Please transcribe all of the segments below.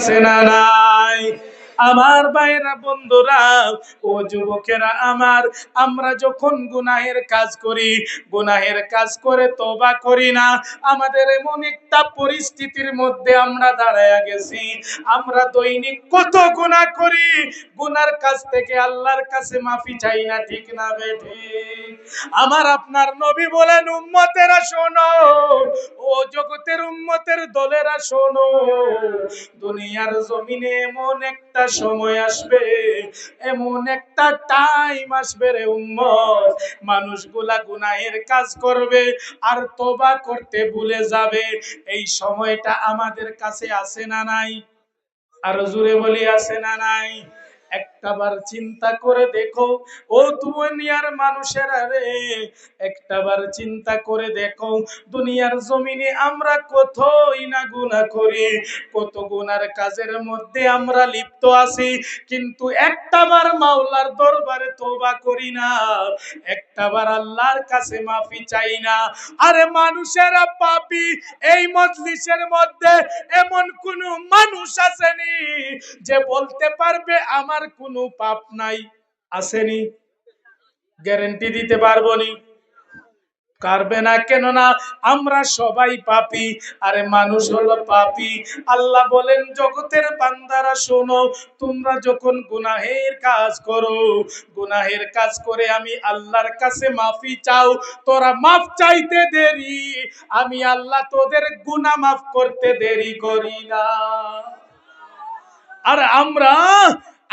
সেনা নাই। আমার ভাইরা বন্ধুরা ও যুবকেরা আমার, আমরা যখন গুনাহের কাজ করি, গুনাহের কাজ করে তওবা করি না, আমাদের এমন একটা পরিস্থিতির মধ্যে আমরা দাঁড়ায়া গেছি, আমরা দৈনিক কত গুনাহ করি, গুনার কাজ থেকে আল্লাহর কাছে মাফি চাই না, ঠিক না বেঠিক? আমার আপনার নবী বলেন, উম্মতেরা শোনো, ও জগতের উম্মতের দলেরা শোনো, দুনিয়ার জমিনে এমন একটা সময় আসবে, এমন একটা টাইম আসবে রে উম্মত, মানুষগুলা গুনাহের কাজ করবে আর তওবা করতে ভুলে যাবে। এই সময়টা আমাদের কাছে আছে না নাই? আর জোরে বলি আছে না নাই? একটাবার চিন্তা করে দেখো ও দুনিয়ার মানুষেরা রে, একটাবার চিন্তা করে দেখো দুনিয়ার জমিনে আমরা কতই না গুনাহ করি, কত গুনার কাজের মধ্যে আমরা লিপ্ত আছি, কিন্তু একটাবার মাওলার দরবারে তওবা করি না, একটাবার আল্লাহর কাছে মাফি চাই না। আরে মানুষেরা পাপী, এই মজলিসের মধ্যে এমন কোন মানুষ আসেনি যে বলতে পারবে আমার কোনো পাপ নাই? আসেনি? গ্যারান্টি দিতে পারবো নি? পারবে না, কেন না আমরা সবাই পাপী। আরে মানুষ হলো পাপী। আল্লাহ বলেন, জগতের বান্দারা শোনো, তোমরা যখন গুনাহের কাজ করো, গুনাহের কাজ করে আমি আল্লাহর কাছে মাফি চাও, তোরা মাফ চাইতে দেরি, আমি আল্লাহ তোদের গুনাহ মাফ করতে দেরি করি না। আর আমরা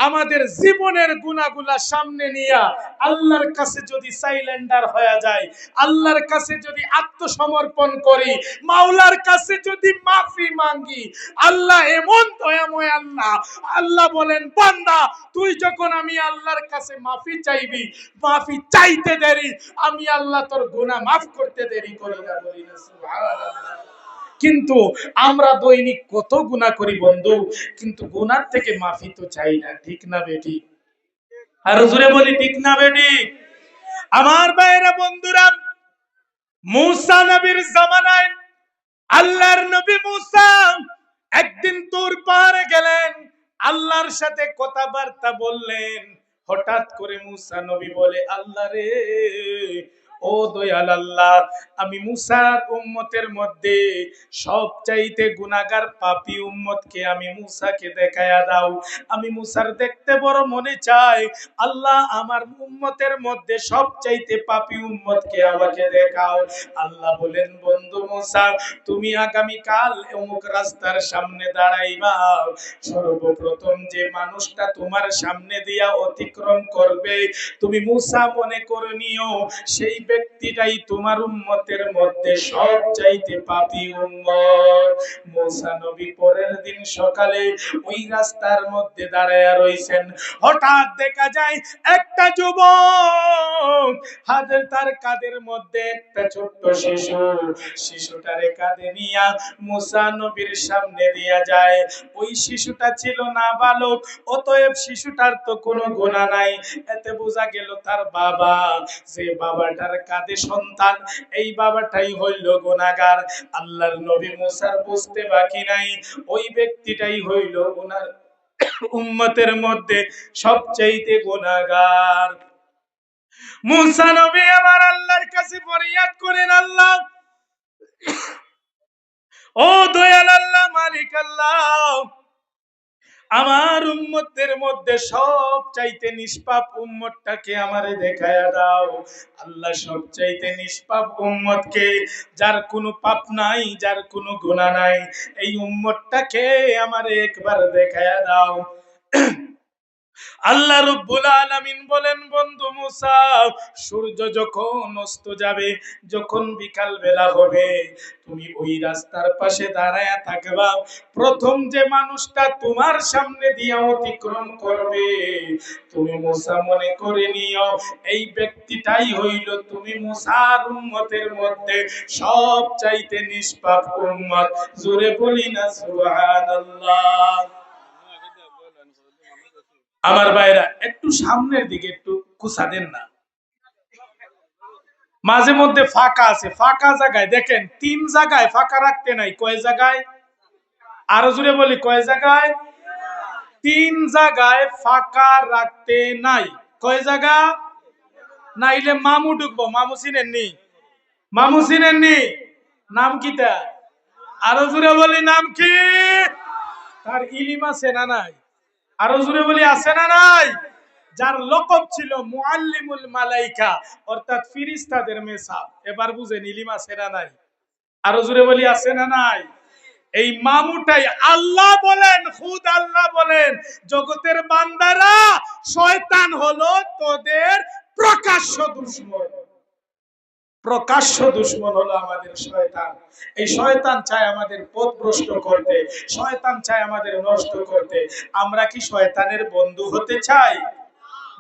আমাদের জীবনের গুনাহগুলা সামনে নিয়ে আল্লাহর কাছে যদি সাইলেন্ডার হয়ে যায়, আল্লাহর কাছে যদি আত্মসমর্পণ করি, মাওলার কাছে যদি মাফি মাঙ্গি, আল্লাহ এমন দয়াময় আল্লাহ, আল্লাহ বলেন, বান্দা তুই যখন আমি আল্লাহর কাছে মাফি চাইবি, মাফি চাইতে দেরি, আমি আল্লাহ তোর গুনাহ মাফ করতে দেরি করি না। বলি না সুবহানাল্লাহ। কিন্তু আমরা দৈনিক কত গুনাহ করি বন্ধু, কিন্তু গুনার থেকে মাফি তো চাই না, ঠিক না বেঠিক? আর জোরে বলি, ঠিক না বেঠিক? আমার ভাইরা বন্ধুরা, মূসা নবীর জামানায় আল্লাহর নবী মূসা একদিন তুর পাহাড়ে গেলেন, আল্লাহর সাথে কথাবার্তা বললেন। হঠাৎ করে মূসা নবী বলে, আল্লাহ রে, ও দয়াল আল্লাহ, আমি মূসার উম্মতের মধ্যে সবচাইতে গুনাহগার পাপী উম্মতকে আমি মূসাকে দেখায়া দাও, আমি মূসার দেখতে বড় মনে চাই, আল্লাহ আমার উম্মতের মধ্যে সবচাইতে পাপী উম্মতকে আমাকে দেখাও। আল্লাহ বলেন, বন্ধু মূসা, তুমি আগামী কাল অমুক রাস্তার সামনে দাঁড়াইবা, সর্বপ্রথম যে মানুষটা তোমার সামনে দিয়া অতিক্রম করবে, তুমি মূসা মনে করে নিও সেই ব্যক্তিটাই তোমার উম্মতের মধ্যে সবচাইতে পাপী উম্মত। মূসা নবী পরের দিন সকালে ওই রাস্তার মধ্যে দাঁড়ায়া রইছেন। হঠাৎ দেখা যায় একটা যুবক হাতের তার কাঁধের মধ্যে একটা ছোট্ট শিশু, শিশুটারে কাঁধে নিয়া মূসা নবীর সামনে দিয়া যায়। ওই শিশুটা ছিল নাবালক, অতএব শিশুটার তো কোনো গুনাহ নাই। এতে বোঝা গেল তার বাবা, যে বাবাটার কাঁধে সন্তান, এই বাবাটাই হইল গুনাহগার। আল্লাহর নবী মূসার বুঝতে বাকি নাই, ওই ব্যক্তিটাই হইল ওনার উম্মতের মধ্যে সবচাইতে গুনাহগার। মূসা নবী আবার আল্লাহর কাছে ফরিয়াদ করেন, আল্লাহ, ও দয়াল আল্লাহ, মালিক আল্লাহ, আমার উম্মতের মধ্যে সবচাইতে নিষ্পাপ উম্মতটাকে আমারে দেখায়া দাও। আল্লাহ, সবচাইতে নিষ্পাপ উম্মতকে, যার কোনো পাপ নাই, যার কোনো গুনাহ নাই, এই উম্মতটাকে আমারে একবার দেখায়া দাও। আল্লাহ রাব্বুল আলামিন বলেন, বন্ধু মূসা, সূর্য যখন অস্ত যাবে, যখন বিকাল বেলা হবে, তুমি ওই রাস্তার পাশে দাঁড়ায়া থাকবা, প্রথম যে মানুষটা তোমার সামনে দিয়ে অতিক্রম করবে, তুমি মূসা মনে করে নিও এই ব্যক্তিটাই হইল তুমি মূসার উম্মতের মধ্যে সবচাইতে নিষ্পাপ উম্মত। জোরে বলি না সুবহানাল্লাহ। আমার ভাইরা, একটু সামনের দিকে একটু কুসা দেন না, মাঝে মধ্যে ফাঁকা আছে, ফাঁকা জায়গায় দেখেন, 3 জায়গায় ফাঁকা রাখতে নাই, কয় জায়গায়? আরো জোরে বলি, কয় জায়গায়? 3 জায়গায় ফাঁকা রাখতে নাই। কয় জায়গা? নাইলে মামু ঢুকবো। মামু চিনেননি? মামু চিনেননি? নাম কিটা? আরো জোরে বলি, নাম কি? তার ইলিম আছে না নাই? আরো জোরে বলি, আছে না নাই? যার লকব ছিল মুআল্লিমুল মালাইকা, অর্থাৎ ফেরেশতাদের মেসাব। এবার বুঝেন ইলিম আছে না নাই? আরো জোরে বলি, আছে না নাই? এই মামুটাই আল্লাহ বলেন, খুদ আল্লাহ বলেন, জগতের বান্দারা শয়তান হলো তোদের প্রকাশ্য দুশমন। প্রকাশ্য দুশমন হলো আমাদের শয়তান। এই শয়তান চায় আমাদের পথভ্রষ্ট করতে, শয়তান চায় আমাদের নষ্ট করতে। আমরা কি শয়তানের বন্ধু হতে চাই?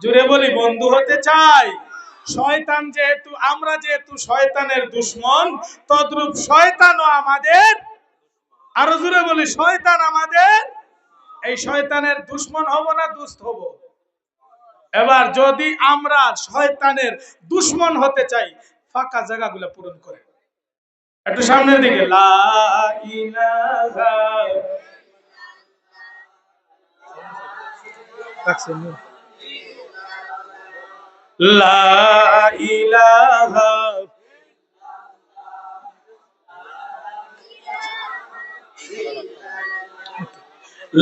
জোরে বলি, বন্ধু হতে চাই? শয়তান যেহেতু, আমরা যেহেতু শয়তানের দুশমন, তদ্রূপ শয়তানও আমাদের। আরো জোরে বলি, শয়তান আমাদের। এই শয়তানের দুশমন হব না দুষ্ট হব? এবার যদি আমরা শয়তানের দুশমন হতে চাই, ফাঁকা জায়গাগুলো পূরণ করে একটু সামনের দিকে, লা ইলাহা লা ইলাহা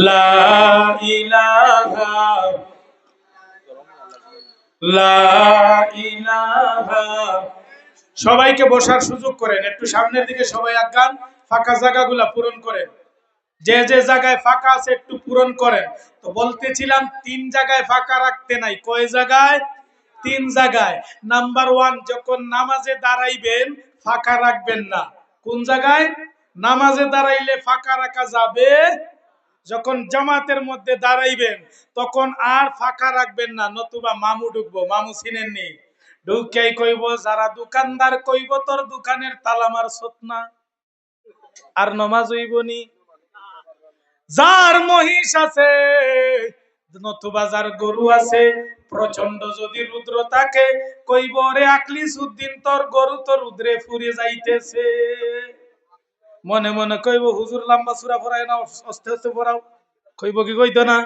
লা ইলাহা লা ইলাহা। সবাইকে বসার সুযোগ করেন, একটু সামনের দিকে সবাই আগান, ফাঁকা জায়গাগুলা পূরণ করেন। যে যে জায়গায় ফাঁকা আছে একটু পূরণ করেন। তো বলতেছিলাম 3 জায়গায় ফাঁকা রাখতে নাই। কয় জায়গায়? 3 জায়গায়। নাম্বার 1, যখন নামাজে দাঁড়াইবেন ফাঁকা রাখবেন না। কোন জায়গায়? নামাজে দাঁড়াইলে ফাঁকা রাখা যাবে। যখন জামাতের মধ্যে দাঁড়াইবেন তখন আর ফাঁকা রাখবেন না, নতুবা মামু ঢুকবো। মামু চিনেননি? ঢুকেই কইব, যারা দোকানদার কইব তোর দোকানের তালা মারছত না, আর নমাজ হইবনি। যার মহিষ আছে, নতুবা যার গরু আছে, প্রচন্ড যদি রুদ্র থাকে, কইব রে আকলিস উদ্দিন তোর গরু তো রুদ্রে ফুরে যাইতেছে। মনে মনে কইব, হুজুর লম্বা সূরা পড়ায় না, আস্তে আস্তে পড়াও। কইব কি? কইতো না?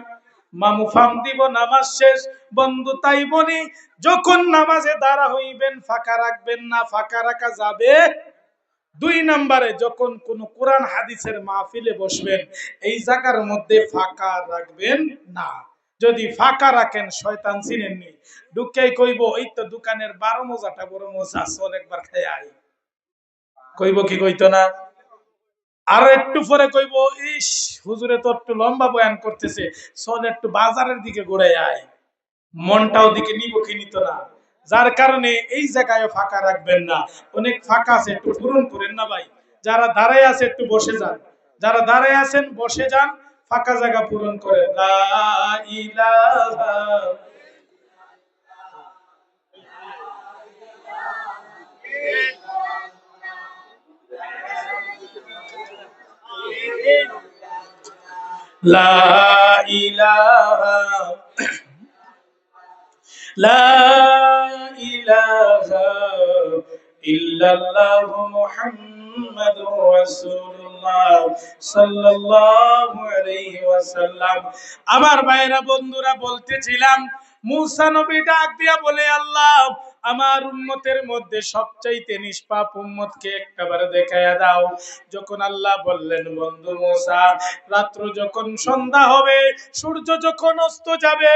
মামু ফাম দিব, নামাজ শেষ। বন্ধু তাই বলি, যখন নামাজে দাঁড়া হইবেন ফাঁকা রাখবেন না, ফাঁকা রাখা যাবে। 2 নম্বরে, যখন কোন কোরআন হাদিসের মাহফিলে বসবেন এই জায়গার মধ্যে ফাঁকা রাখবেন না। যদি ফাঁকা রাখেন, শয়তান চিনেননি, ঢুকেই কইব, এই তো দোকানের 12 মোজাটা বড় মোজা, চল একবার খাই আই। কইব কি? কইতো না? আর একটু পরে কইব, ইস হুজুরে তো একটু লম্বা বয়ান করতেছে, চল একটু বাজারের দিকে ঘুরে আয়। মনটাও দিকে নিব কি নিত না? যার কারণে এই জায়গায় ফাঁকা রাখবেন না। অনেক ফাঁকা আছে, একটু পূরণ করেন না ভাই। যারা দাঁড়ায় আছে একটু বসে যান, যারা দাঁড়ায় আছেন বসে যান, ফাঁকা জায়গা পূরণ করেন। লা ইলাহা লা ইলাহা লা ইলাহা ইল্লাল্লাহু মুহাম্মাদুর রাসূলুল্লাহ সাল্লাল্লাহু আলাইহি ওয়াসাল্লাম। আমার ভাইরা বন্ধুরা, বলতেছিলাম মুসা নবী ডাক দিয়া বলে, আল্লাহ আমার উম্মতের মধ্যে সবচাইতে নিষ্পাপ উম্মতকে একবারে দেখায়া দাও। যখন আল্লাহ বললেন, বন্ধু মুসা, রাত্র যখন সন্ধ্যা হবে, সূর্য যখন অস্ত যাবে,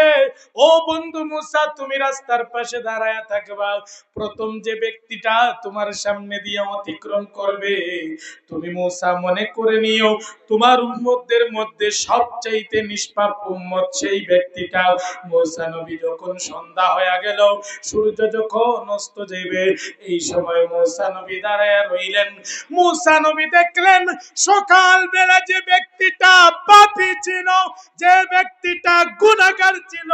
ও বন্ধু মুসা, তুমি রাস্তার পাশে দাঁড়ায়া থাকবা। প্রথম যে ব্যক্তিটা তোমার সামনে দিয়ে অতিক্রম করবে, তুমি মুসা মনে করে নিও তোমার উম্মতদের মধ্যে সবচাইতে নিষ্পাপ উম্মত সেই ব্যক্তিটা। মুসা নবী যখন সন্ধ্যা হয়ে গেল, সূর্য যখন অস্ত যাবে, এই সময় মুসা নবী দাঁড়ায় রইলেন। মুসা নবী দেখলেন সকাল বেলা যে ব্যক্তিটা পাপী ছিল, যে ব্যক্তিটা গুনাহগার ছিল,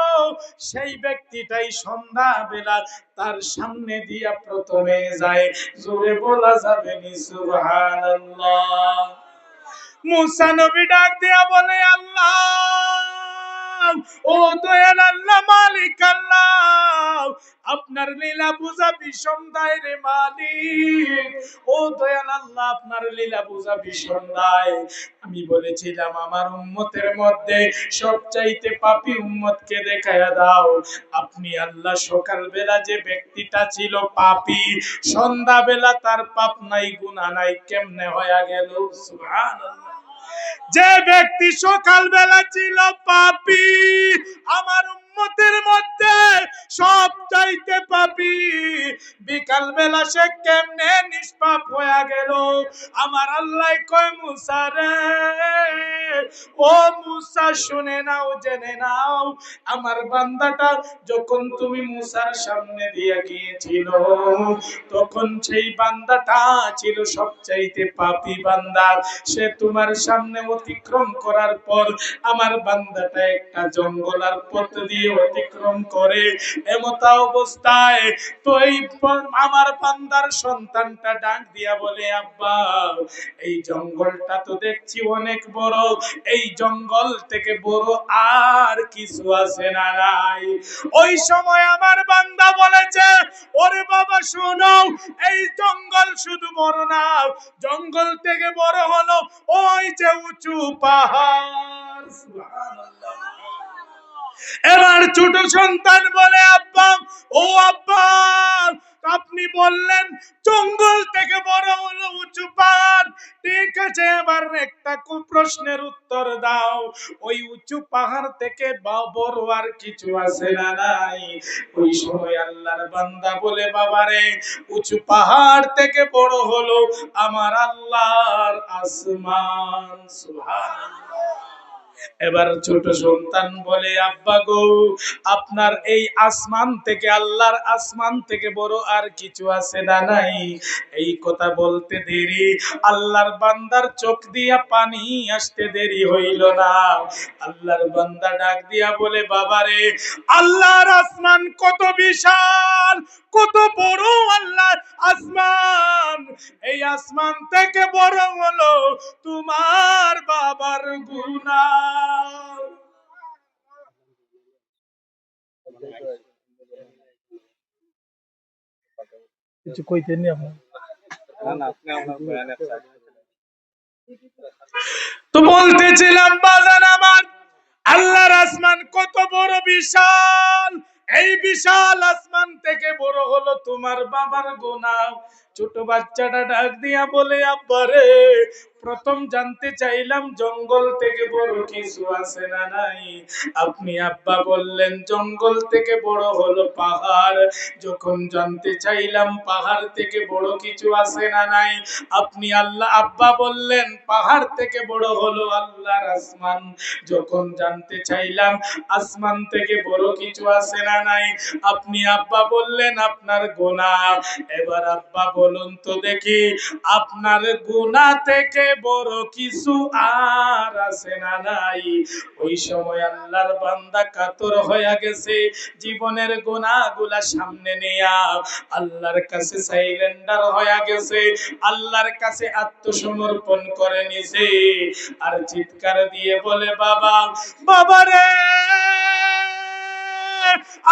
সেই ব্যক্তিটাই সন্ধ্যা বেলা তার সামনে দিয়া প্রথমে যায়। জোরে বলা যাবে নি সুবহানাল্লাহ? মুসা নবী ডাক দিয়া বলে, আল্লাহ, ও দয়াল আল্লাহ, মালিক আল্লাহ, আপনার লীলা বুঝা ভীষণ দায় রে মালিক। ও দয়াল আল্লাহ, আপনার লীলা বুঝা ভীষণ দায়। আমি বলেছিলাম আমার উম্মতের মধ্যে সবচাইতে পাপী উম্মতকে দেখায়া দাও। আপনি আল্লাহ সকালবেলা যে ব্যক্তিটা ছিল পাপী, সন্ধ্যাবেলা তার পাপ নাই গুনাহ নাই, কেমনে হয়ে গেল? সুবহানাল্লাহ। যে ব্যক্তি সকালবেলা ছিল পাপী, আমার উম্মতের মধ্যে সবচাইতে পাপী, বিকাল বেলা সে কেমনে নিষ্পাপ হয়ে গেল? আমার আল্লাহ কয় মুসা রে, ও মুসা শুনে নাও, জেনে নাও, আমার বান্দাটা যখন তুমি মুসার সামনে দিয়ে গিয়েছিল, তখন সেই বান্দাটা ছিল সবচাইতে পাপী বান্দা। সে তোমার সামনে অতিক্রম করার পর আমার বান্দাটা একটা জঙ্গলার পথ দিয়ে অতিক্রম করে, এমতা অবস্থায় তো এই আমার বান্দার সন্তানটা ডাক দিয়া বলে, আব্বা এই জঙ্গলটা তো দেখছি অনেক বড়, এই জঙ্গল থেকে বড় আর কিছু আছে না নাই? ওই সময় আমার বান্দা বলেছে, ওরে বাবা শোনো, এই জঙ্গল শুধু বড় না, জঙ্গল থেকে বড় হলো ওই যে উঁচু পাহাড়। সুবহানাল্লাহ। এবার ছোট সন্তান বলে, আব্বা, ও আব্বা, আপনি বললেন জঙ্গল থেকে বড় হলো উঁচু পাহাড়, ঠিক আছে, এবার একটা প্রশ্নের উত্তর দাও, ওই উঁচু পাহাড় থেকে বড় আর কিছু আছে না নাই? ওই সময় আল্লাহর বান্দা বলে, বাবারে উঁচু পাহাড় থেকে বড় হলো আমার আল্লাহর আসমান। সুবহানাল্লাহ। এবার ছোট সন্তান বলে, আব্বা গো, আপনার এই আসমান থেকে, আল্লাহর আসমান থেকে বড় আর কিছু আছে না নাই? এই কথা বলতে দেরি আল্লাহর বান্দার চোখ দিয়া পানি আসতে দেরি হইল না। আল্লাহর বান্দা ডাক দিয়া বলে, বাবারে আল্লাহর আসমান কত বিশাল, কত বড় আল্লাহর আসমান, এই আসমান থেকে বড় হলো তোমার বাবার গুনাহ। কিছু কইতেন নি আপনার? তো বলতেছিলাম বাজার আমার, আল্লাহর আসমান কত বড় বিশাল, এই বিশাল আসমান থেকে বড় হলো তোমার বাবার গুনাহ। ছোট বাচ্চাটা ডাক দিয়া বলে, আব্বারে প্রথম জানতে চাইলাম জঙ্গল থেকে বড় কিছু আছে না নাই? আপনি আব্বা বললেন জঙ্গল থেকে বড় হলো পাহাড়। যখন জানতে চাইলাম পাহাড় থেকে বড় কিছু আছে না নাই, আপনি আব্বা বললেন পাহাড় থেকে বড় হলো আল্লাহর আসমান। যখন জানতে চাইলাম আসমান থেকে বড় কিছু আছে না নাই, আপনি আব্বা বললেন আপনার গুনাহ। এবার আব্বা বলুন তো দেখি, আপনার গুনাহ থেকে বড় কিছু আর আছে না নাই? ওই সময় আল্লাহর বান্দা কাতর হয়ে গেছে, জীবনের গুনাহগুলা সামনে নিয়া আল্লাহর কাছে সাইলেন্ডার হয়ে গেছে, আল্লাহর কাছে আত্মসমর্পণ করে নিছে, আর চিৎকার দিয়ে বলে, বাবা, বাবারে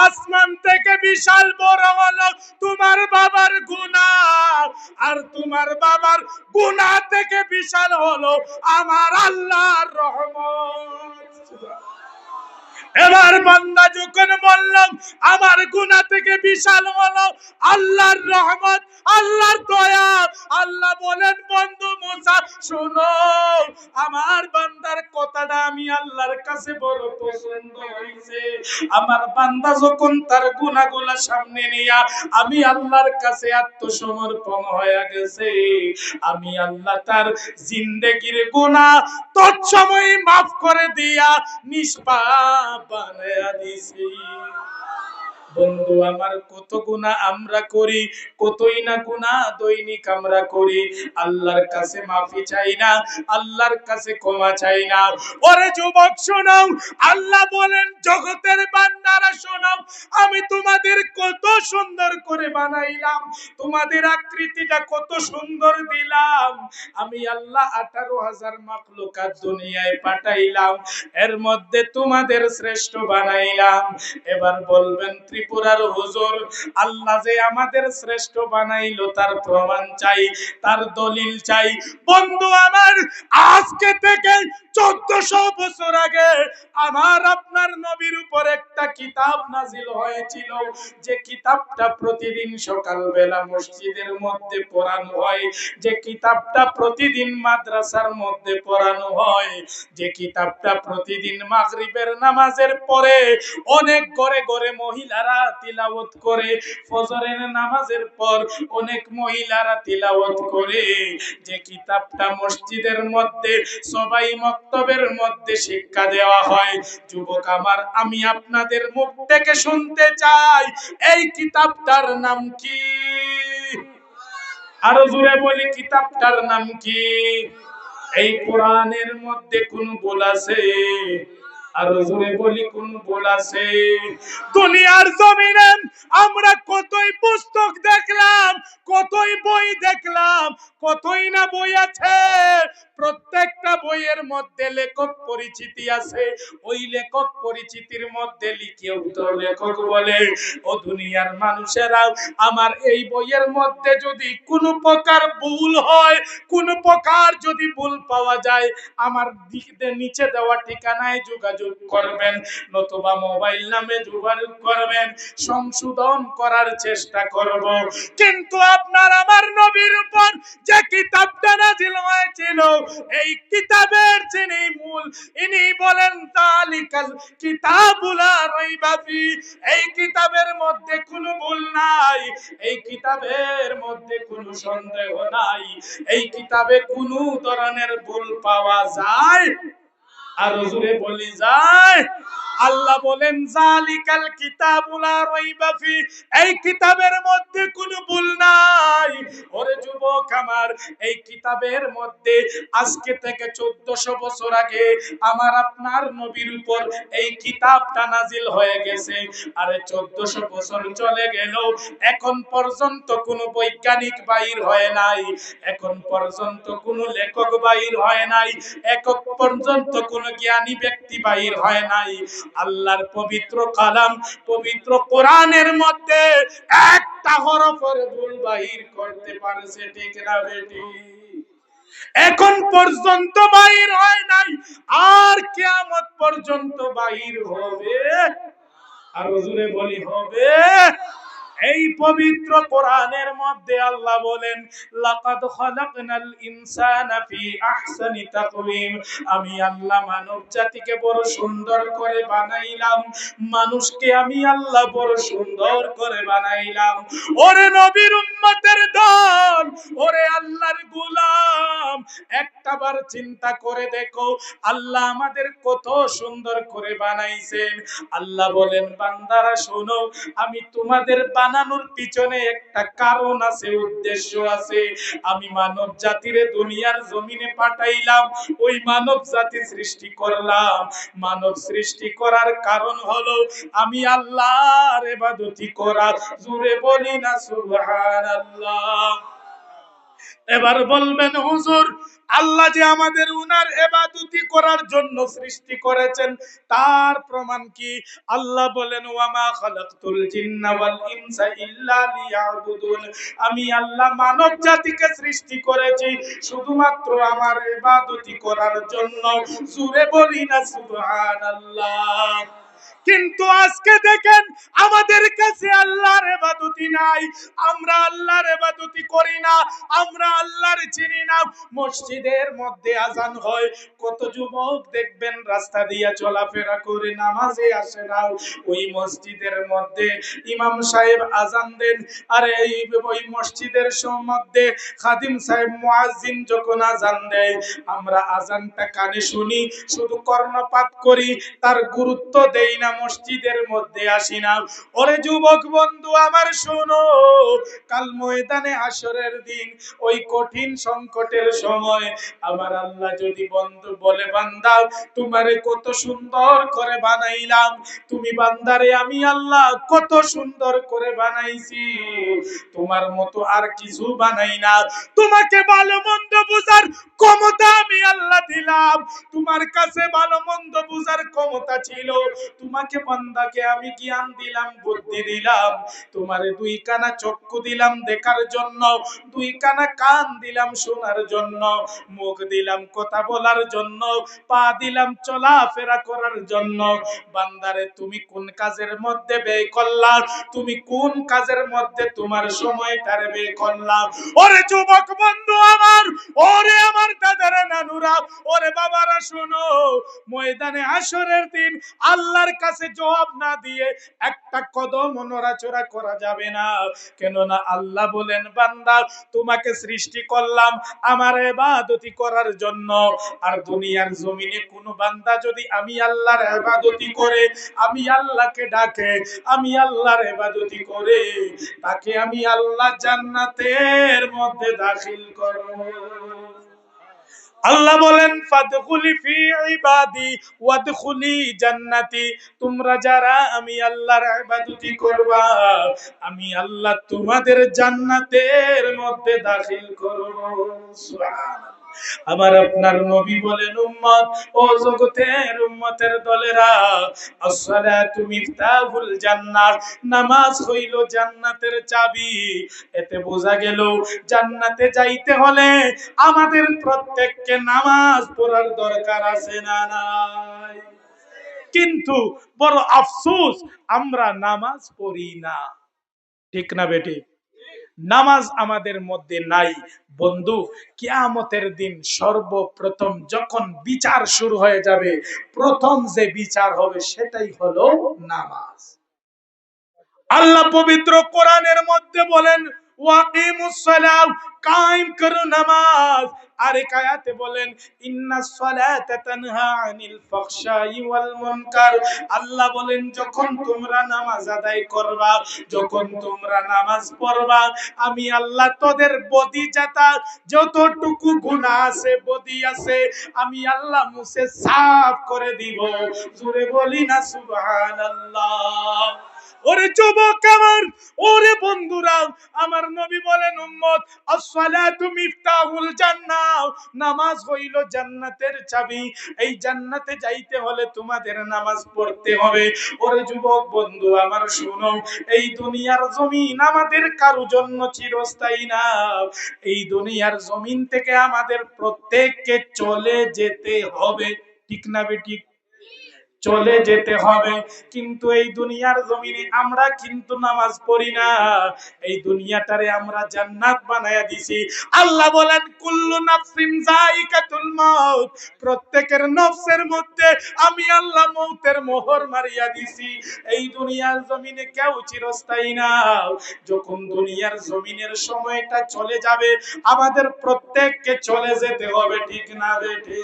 আসমান থেকে বিশাল বড় হলো তোমার বাবার গুনাহ, আর তোমার বাবার গুনাহ থেকে বিশাল হলো আমার আল্লাহর রহমত। এবার বান্দা যখন বললাম আমার গুনাহ থেকে বিশাল হলো আল্লাহর রহমত, আল্লাহর দয়া, আল্লাহ বলেন, বন্ধু মুসা শোনো, আমার বান্দার কথাটা আমি আল্লাহর কাছে বড় পছন্দ হইছে। আমার বান্দা যখন তার গুনাহগুলা সামনে নিয়া আমি আল্লাহর কাছে আত্মসমর্পণ হয়ে গেছে, আমি আল্লাহ তার জিন্দেগির গুনাহ তৎসময় মাফ করে দিয়া নিষ্পাপ বানায়া দিছি। বন্ধু আমার, কত গুনাহ আমরা করি, কতই না গুনাহ দৈনিক আমরা করি, আল্লাহর কাছে মাফি চাই না, আল্লাহর কাছে ক্ষমা চাই না। ওরে যুবক শোনাও, আল্লাহ বলেন জগতের বান্দারা শোনাও, আমি তোমাদের কত সুন্দর করে বানাইলাম, তোমাদের আকৃতিটা কত সুন্দর দিলাম। আমি আল্লাহ 18,000 মাখলুকাত দুনিয়ায় পাঠাইলাম, এর মধ্যে তোমাদের শ্রেষ্ঠ বানাইলাম। এবার বলবেন পড়ার হুজুর, আল্লাহ যে আমাদের শ্রেষ্ঠ বানাইলো তার প্রমাণ চাই, তার দলিল চাই। বন্ধু আমার, আজকে থেকে 1400 বছর আগে আমার আপনার নবীর উপর একটা কিতাব নাজিল হয়েছিল, যে কিতাবটা প্রতিদিন সকালবেলা মসজিদের মধ্যে পড়ানো হয়, যে কিতাবটা প্রতিদিন মাদ্রাসার মধ্যে পড়ানো হয়, যে কিতাবটা প্রতিদিন মাগরিবের নামাজের পরে অনেক ঘরে ঘরে মহিলারা তিলাওয়াত করে, ফজরের নামাজের পর অনেক মহিলারা তিলাওয়াত করে, যে কিতাবটা মসজিদের মধ্যে সবাই মক্তবের মধ্যে শিক্ষা দেওয়া হয়। যুবক আমার, আমি আপনাদের মুখ থেকে শুনতে চাই, এই কিতাবটার নাম কি? আরো জোরে বলি, কিতাবটার নাম কি? এই কোরআনের মধ্যে কোন ভুল আছে? আরো জোরে বলি, কোন ভুল আছে? দুনিয়ার জমিনে আমরা কতই পুস্তক দেখলাম, কতই বই দেখলাম, কতই না বই আছে, প্রত্যেকটা বইয়ের মধ্যে লেখক পরিচিতি আছে, ওই লেখক পরিচিতির মধ্যে লিখে উত্তর লেখক বলে, ও দুনিয়ার মানুষেরা, আমার এই বইয়ের মধ্যে যদি কোনো প্রকার ভুল হয়, কোনো প্রকার যদি ভুল পাওয়া যায়, আমার দিকে নিচে দেওয়া ঠিকানায় যোগাযোগ করবেন, নতুবা মোবাইল নামে যোগাযোগ করবেন, সংশোধন করার চেষ্টা করব। কিন্তু আপনার আমার নবীর উপর যে কিতাবটা নাযিল হয়েছিল, এই কিতাবের যিনি মূল, ইনি বলেন তালিকাল কিতাবুলা রাইবা ফি, এই কিতাবের মধ্যে কোনো ভুল নাই, এই কিতাবের মধ্যে কোনো সন্দেহ নাই, এই কিতাবে কোনো ধরনের ভুল পাওয়া যায়? আর জোরে বলি, যায়? আল্লাহ বলেন জালিকাল কিতাবুলা রাইবা ফি, এই কিতাবের মধ্যে কোনো ভুল নাই। ওরে যুবক আমার, এই কিতাবের মধ্যে আজকে থেকে 1400 বছর আগে আমার আপনার নবীর উপর এই কিতাবটা নাজিল হয়ে গেছে। আরে 1400 বছর চলে গেল, এখন পর্যন্ত কোনো বৈজ্ঞানিক বাইর হয় নাই, এখন পর্যন্ত কোনো লেখক বাইর হয় নাই, এখন পর্যন্ত কোনো জ্ঞানী ব্যক্তি বাইর হয় নাই। আল্লাহর পবিত্র কালাম, পবিত্র কোরআনের মধ্যে একটা হরফের ভুল বাহির করতে পারছে, ঠিক না বেটি? এখন পর্যন্ত বাহির হয় নাই, আর কিয়ামত পর্যন্ত বাহির হবে। আর হুজুরে বলি, হবে। এই পবিত্র কোরআনের মধ্যে আল্লাহ বলেন, লাকাদ খালাকনাল ইনসানা ফি আহসানি তাকওয়িম, আমি আল্লাহ মানব জাতিকে বড় সুন্দর করে বানাইলাম, মানুষকে আমি আল্লাহ বড় সুন্দর করে বানাইলাম। ওরে নবীর উম্মতের দল, ওরে আল্লাহর গোলাম, একটাবার চিন্তা করে দেখো, আল্লাহ আমাদের কত সুন্দর করে বানাইছেন। আল্লাহ বলেন, বান্দারা শোনো, আমি তোমাদের বানানোর পিছনে একটা কারণ আছে, উদ্দেশ্য আছে। আমি মানব জাতিরে দুনিয়ার জমিনে পাঠাইলাম, ওই মানব জাতি সৃষ্টি করলাম। মানব সৃষ্টি করার কারণ হলো আমি আল্লাহর ইবাদতি করা। জোরে বলি না সুবহানাল্লাহ। এবার বলবেন, হুজুর, আল্লাহ যে আমাদের উনার ইবাদতি করার জন্য সৃষ্টি করেছেন, তার প্রমাণ কি? আল্লাহ বলেন, ওয়ামা খালাকতুল জিন্না ওয়াল ইনসা ইল্লা লিয়াবুদুন, আমি আল্লাহ মানব জাতিকে সৃষ্টি করেছি শুধুমাত্র আমার ইবাদতি করার জন্য। জোরে বলি না সুবহানাল্লাহ। কিন্তু আজকে দেখেন, আমাদের কাছে আল্লাহর ইবাদতি নাই, আমরা আল্লাহর ইবাদতি করি না, আমরা আল্লাহর চিনি না। মসজিদের মধ্যে আজান হয়, কত যুবক দেখবেন রাস্তা দিয়ে চলাফেরা করে, নামাজে আসে না। ওই মসজিদের মধ্যে ইমাম সাহেব আজান দেন, আরে ওই মসজিদের মধ্যে খাদিম সাহেব মুয়াজ্জিন যখন আজান দেয়, আমরা আজানটা কানে শুনি, শুধু কর্ণপাত করি, তার গুরুত্ব দেই না, মসজিদের মধ্যে আসি না। ওরে যুবক বন্ধু আমার, শোনো, কাল ময়দানে হাসরের দিন, ওই কঠিন সংকটের সময় আমার আল্লাহ যদি বন্ধু বলে, বান্দা তোমারে কত সুন্দর করে বানাইলাম, তুমি বান্দারে আমি আল্লাহ কত সুন্দর করে বানাইছি, তোমার মতো আর কিছু বানাই না, তোমাকে ভালো মন্দ বুঝার ক্ষমতা আমি আল্লাহ দিলাম, তোমার কাছে ভালো মন্দ বুঝার ক্ষমতা ছিল, তোমাকে বান্দাকে আমি জ্ঞান দিলাম, বুদ্ধি দিলাম, তোমারে দুই কানা চক্ষু দিলাম দেখার জন্য, দুই কানা কান দিলাম শোনার জন্য, মুখ দিলাম কথা বলার জন্য, পা দিলাম চলাফেরা করার জন্য। বান্দারে তুমি কোন কাজের মধ্যে ব্যয় করলা, তুমি কোন কাজের মধ্যে তোমার সময়টারে ব্যয় করলা? ওরে যুবক বন্ধু আমার, ওরে আমার দাদারা নানুরা, ওরে বাবারা শোনো, ময়দানে হাসরের দিন আল্লাহর কাছে জবাব না দিয়ে একটা কদম নড়াচড়া করা যাবে না। কেননা আল্লাহ বলেন, বান্দা তোমাকে সৃষ্টি করলাম আমার ইবাদতি করার জন্য। আর দুনিয়ার জমিনে কোন বান্দা যদি আমি আল্লাহর ইবাদতি করে, আমি আল্লাহকে ডাকে, আমি আল্লাহর ইবাদতি করে, তাকে আমি আল্লাহ জান্নাতের মধ্যে দাখিল করব। আল্লাহ বলেন, ফাদখুলি ফি ইবাদি ওয়াদখুলি জান্নাতি, তোমরা যারা আমি আল্লাহর ইবাদতি করবা, আমি আল্লাহ তোমাদের জান্নাতের মধ্যে দাখিল করব। সুবহানাল্লাহ। আমার আপনার নবী বলেন, উম্মত, ও জগতের উম্মতের দলেরা, আসসালাতু মিফতাহুল জান্নাহ, নামাজ হইল জান্নাতের চাবি। এতে বোঝা গেল জান্নাতে যাইতে হলে আমাদের প্রত্যেককে নামাজ পড়ার দরকার আছে না নাই? কিন্তু বড় আফসোস, আমরা নামাজ পড়ি না। ঠিক না বেটি? নামাজ আমাদের মধ্যে নাই। বন্ধু, কিয়ামতের দিন সর্বপ্রথম যখন বিচার শুরু হয়ে যাবে, প্রথম যে বিচার হবে সেটাই হলো নামাজ। আল্লাহ পবিত্র কোরআনের মধ্যে বলেন, ওয়াকিমুস সালাহ, কায়েম করো নামাজ। আরেক আয়াতে বলেন, ইন্নাস সালাতা তানহা আনিল ফাহশাই ওয়াল মুনকার। আল্লাহ বলেন, যখন তোমরা নামাজ আদায় করবা, যখন তোমরা নামাজ পড়বা, আমি আল্লাহ তোদের বদি জাতা যতটুকু গুনাহ আছে, বদি আছে, আমি আল্লাহ মুছে সাফ করে দিব। জোরে বলি না সুবহানাল্লাহ। ওরে যুবক আমার, ওরে বন্ধুরা আমার, নবী বলেন, উম্মত, আসসালাতু মিফতাহুল জান্নাহ, নামাজ হইল জান্নাতের চাবি। এই জান্নাতে যাইতে হলে তোমাদের নামাজ পড়তে হবে। ওরে যুবক বন্ধু আমার শুনো, এই দুনিয়ার জমিন আমাদের কারো জন্য চিরস্থায়ী না। এই দুনিয়ার জমিন থেকে আমাদের প্রত্যেককে চলে যেতে হবে। ঠিক না বেঠিক? চলে যেতে হবে। কিন্তু এই দুনিয়ার জমিনে আমরা কিন্তু নামাজ পড়ি না। এই দুনিয়াটারে আমরা জান্নাত বানায়া দিছি। আল্লাহ বলেন, কুল্লু নাফসিন যায়িকাতুল মাউত, প্রত্যেকের নফসের মধ্যে আমি আল্লাহ মউতের মোহর মারিয়া দিছি। এই দুনিয়ার জমিনে কেউ চিরস্থায়ী না। যখন দুনিয়ার জমিনের সময়টা চলে যাবে, আমাদের প্রত্যেককে চলে যেতে হবে। ঠিক না বেটি?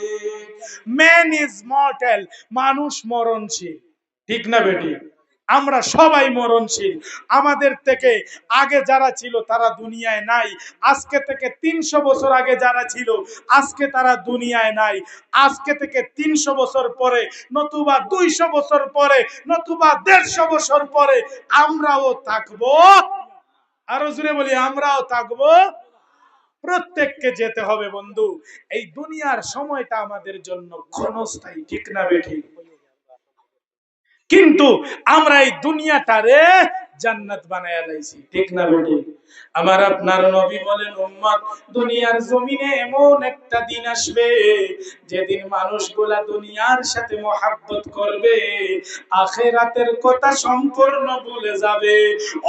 ম্যান ইজ মর্টাল, মানুষ মরণশীল। ঠিক না বেটি? আমরা সবাই মরণশীল। আমাদের থেকে আগে যারা ছিল তারা দুনিয়ায় নাই। আজকে থেকে 300 বছর আগে যারা ছিল আজকে তারা দুনিয়ায় নাই। আজকে থেকে 300 বছর পরে, নতুবা 200 বছর পরে, নতুবা 150 বছর পরে আমরাও থাকবো। আরো জোরে বলি, আমরাও থাকবো। প্রত্যেককে যেতে হবে বন্ধু। এই দুনিয়ার সময়টা আমাদের জন্য ক্ষণস্থায়ী। ঠিক না বেঠিক? কিন্তু আমরা এই দুনিয়াটারে জান্নাত বানায়া লাইছি। ঠিক না বেঠিক? আমার আপনার নবী বলেন, উম্মত, দুনিয়ার জমিনে এমন একটা দিন আসবে যেদিন মানুষগুলা দুনিয়ার সাথে মহব্বত করবে, আখিরাতের কথা সম্পূর্ণ ভুলে যাবে।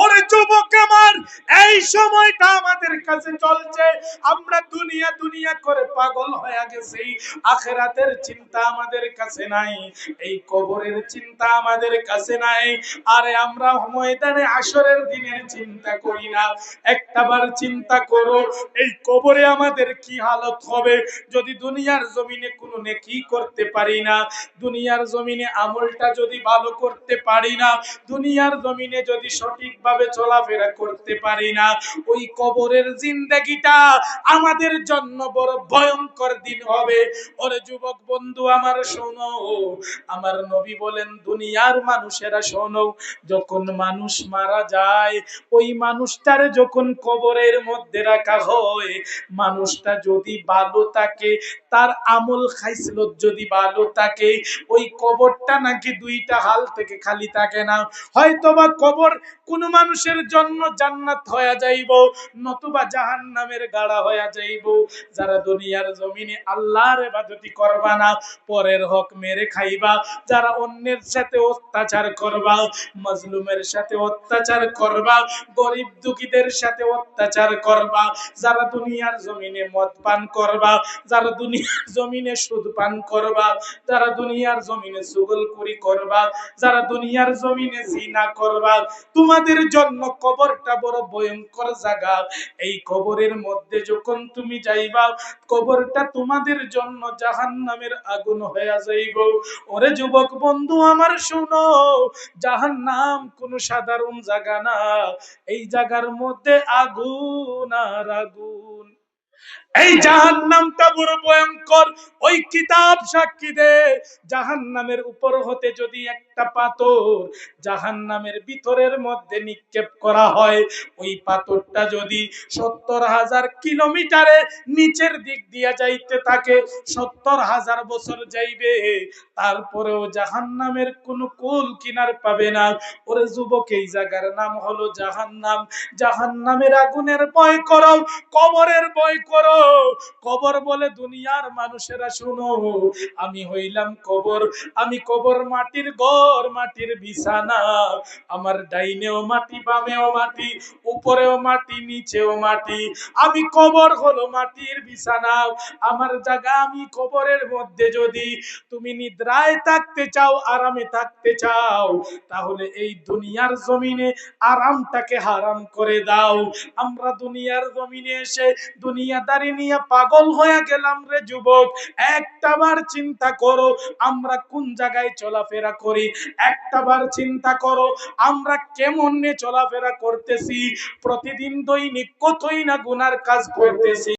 ওরে যুবক আমার, এই সময়টা আমাদের কাছে চলছে, আমরা দুনিয়া দুনিয়া করে পাগল হয়ে গেছি। আখিরাতের চিন্তা আমাদের কাছে নাই, এই কবরের চিন্তা আমাদের কাছে নাই। আরে আমরা ময়দানে হাসরের দিনের চিন্তা করি না। একটাবার চিন্তা করো, এই কবরে আমাদের কি হালত হবে যদি দুনিয়ার জমিনে কোনো নেকি করতে পারি না, দুনিয়ার জমিনে আমলটা যদি ভালো করতে পারি না, দুনিয়ার জমিনে যদি সঠিকভাবে চলাফেরা করতে পারি না, ওই কবরের জিন্দেগিটা আমাদের জন্য বড় ভয়ঙ্কর দিন হবে। ওরে যুবক বন্ধু আমার শোনো, আমার নবী বলেন, দুনিয়ার মানুষেরা শোনো, যখন মানুষ মারা যায়, ওই মানুষটারে যখন কবরের মধ্যে রাখা হয়, মানুষটা যদি ভালো থাকে, তার আমল খাইসলত যদি ভালো থাকে, ওই কবরটা নাকি দুইটা হাল থেকে খালি থাকে না। হয়তোবা কবর কোন মানুষের জন্য জান্নাত হয়ে যাইব, নতুবা জাহান্নামের গাড়া হয়ে যাইব। যারা দুনিয়ার জমিনে আল্লাহর ইবাদতি করবা না, পরের হক মেরে খাইবা, যারা অন্যের সাথে অত্যাচার করবা, মাজলুমের সাথে অত্যাচার করবা, গরিব দুঃখীদের সাথে অত্যাচার করবা, যারা দুনিয়ার জমিনে মদ পান করবা, যারা দুনিয়ার জমিনে সুদ পান করবা, যারা দুনিয়ার জমিনে চুগলখড়ি করবা, যারা দুনিয়ার জমিনে জিনা করবা, তোমাদের জন্য কবরটা বড় ভয়ঙ্কর জায়গা। এই কবরের মধ্যে যখন তুমি যাইবা, কবরটা তোমাদের জন্য জাহান্নামের আগুন হয়ে যাইব। ওরে যুবক বন্ধু আমার শুনো, জাহান্নাম কোন সাধারণ জায়গা না, এই জায়গার মধ্যে আগুন আর আগুন। এই জাহান্নামটা বড় ভয়ঙ্কর। ওই কিতাব সাক্ষী দে, জাহান্নামের উপর হতে যদি একটা পাথর জাহান্নামের ভিতরের মধ্যে নিক্ষেপ করা হয়, ওই পাথরটা যদি 70,000 কিলোমিটারে নিচের দিক দিয়ে যাইতে থাকে, 70,000 বছর যাইবে, তারপরেও জাহান্নামের কোন কুল কিনার পাবে না। ওরে যুবক, এই জায়গার নাম হলো জাহান্নাম। জাহান্নামের আগুনের ভয় করো, কবরের ভয় করো। কবর বলে দুনিয়ার মানুষেরা শুনো, আমি হইলাম কবর, আমি কবর মাটির ঘর, মাটির বিছানা, আমার ডাইনেও মাটি, বামেও মাটি, উপরেও মাটি, নিচেও মাটি, আমি কবর হলো মাটির বিছানা, আমার জায়গা। আমি কবরের মধ্যে যদি তুমি নিদ্রায় থাকতে চাও, আরামে থাকতে চাও, তাহলে এই দুনিয়ার জমিনে আরামটাকে হারাম করে দাও। আমরা দুনিয়ার জমিনে এসে দুনিয়াদারি নিয়ে পাগল হয়ে গেলাম রে যুবক। একটাবার চিন্তা করো আমরা কোন জায়গায় চলাফেরা করি, একটাবার চিন্তা করো আমরা কেমন চলাফেরা করতেছি, প্রতিদিন দৈনিক কতই না গুনার কাজ করতেছি।